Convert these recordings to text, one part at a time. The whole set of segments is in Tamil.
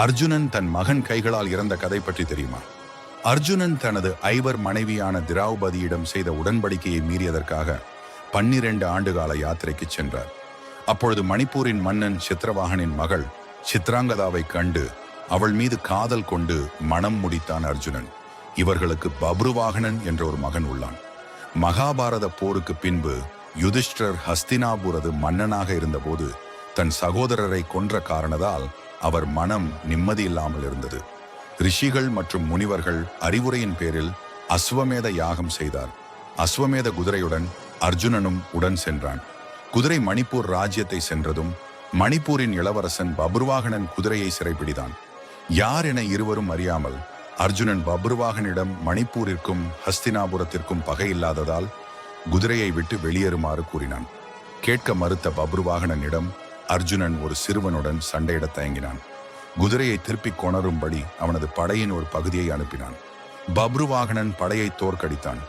அர்ஜுனன் தன் மகன் கைகளால் இறந்த கதை பற்றி தெரியுமா? அர்ஜுனன் தனது ஐவர் மனைவியான திரௌபதியிடம் செய்த உடன்படிக்கையை மீறியதற்காக 12 ஆண்டுகால யாத்திரைக்கு சென்றார். அப்பொழுது மணிப்பூரின் மன்னன் சித்திரவாகனின் மகள் சித்ராங்கதாவை கண்டு அவள் மீது காதல் கொண்டு மனம் முடித்தான் அர்ஜுனன். இவர்களுக்கு பப்ருவாகனன் என்ற ஒரு மகன் உள்ளான். மகாபாரத போருக்கு பின்பு யுதிஷ்டர் ஹஸ்தினாபுரது மன்னனாக இருந்தபோது தன் சகோதரரை கொன்ற காரணத்தால் அவர் மனம் நிம்மதியில்லாமல் இருந்தது. ரிஷிகள் மற்றும் முனிவர்கள் அறிவுரையின் பேரில் அஸ்வமேத யாகம் செய்தார். அஸ்வமேத குதிரையுடன் அர்ஜுனனும் உடன் சென்றான். குதிரை மணிப்பூர் ராஜ்யத்தை சென்றதும் மணிப்பூரின் இளவரசன் பப்ருவாகனன் குதிரையை சிறைப்பிடித்தான். யார் என இருவரும் அறியாமல் அர்ஜுனன் பப்ருவாகனிடம் மணிப்பூரிற்கும் ஹஸ்தினாபுரத்திற்கும் பகை இல்லாததால் குதிரையை விட்டு வெளியேறுமாறு கூறினான். கேட்க மறுத்த பப்ருவாகனனிடம் அர்ஜுனன் ஒரு சிறுவனுடன் சண்டையிட தயங்கினான். குதிரையை திருப்பிக் கொணரும்படி அவனது படையின் ஒரு பகுதியை அனுப்பினான். பப்ருவாகனன் படையை தோற்கடித்தான்.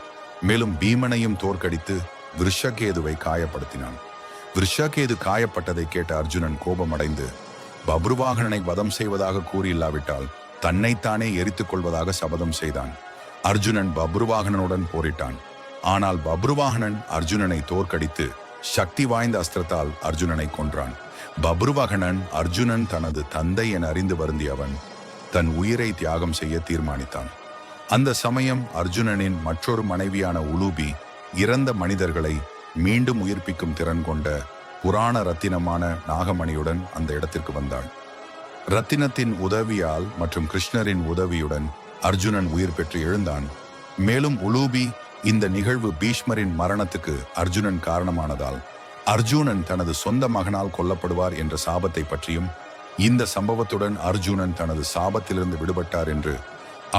மேலும் பீமனையும் தோற்கடித்து விருஷகேதுவை காயப்படுத்தினான். விருஷகேது காயப்பட்டதை கேட்ட அர்ஜுனன் கோபமடைந்து பப்ருவாகனனை வதம் செய்வதாக கூறியில்லாவிட்டால் தன்னைத்தானே எரித்துக் கொள்வதாக சபதம் செய்தான். அர்ஜுனன் பப்ருவாகனனுடன் போரிட்டான். ஆனால் பப்ருவாகனன் அர்ஜுனனை தோற்கடித்து சக்தி வாய்ந்த அஸ்திரத்தால் அர்ஜுனனை கொன்றான். பப்ருவாகனன் அர்ஜுனன் தனது தந்தை என அறிந்து வருந்தியவன் தன் உயிரை தியாகம் செய்ய தீர்மானித்தான். அந்த சமயம் அர்ஜுனனின் மற்றொரு மனைவியான உலூபி இறந்த மனிதர்களை மீண்டும் உயிர்ப்பிக்கும் திறன் கொண்ட புராண ரத்தினமான நாகமணியுடன் அந்த இடத்திற்கு வந்தாள். ரத்தினத்தின் உதவியால் மற்றும் கிருஷ்ணரின் உதவியுடன் அர்ஜுனன் உயிர் பெற்று எழுந்தான். மேலும் உலூபி இந்த நிகழ்வு பீஷ்மரின் மரணத்துக்கு அர்ஜுனன் காரணமானதால் அர்ஜுனன் தனது சொந்த மகனால் கொல்லப்படுவார் என்ற சாபத்தை பற்றியும் இந்த சம்பவத்துடன் அர்ஜுனன் தனது சாபத்திலிருந்து விடுபட்டார் என்று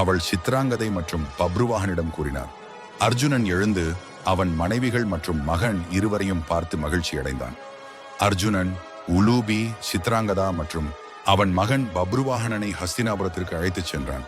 அவள் சித்ராங்கதை மற்றும் பப்ருவாகனிடம் கூறினார். அர்ஜுனன் எழுந்து அவன் மனைவிகள் மற்றும் மகன் இருவரையும் பார்த்து மகிழ்ச்சி அடைந்தான். அர்ஜுனன் உலூபி, சித்ராங்கதா மற்றும் அவன் மகன் பப்ருவாகனனை ஹஸ்தினாபுரத்திற்கு அழைத்துச் சென்றான்.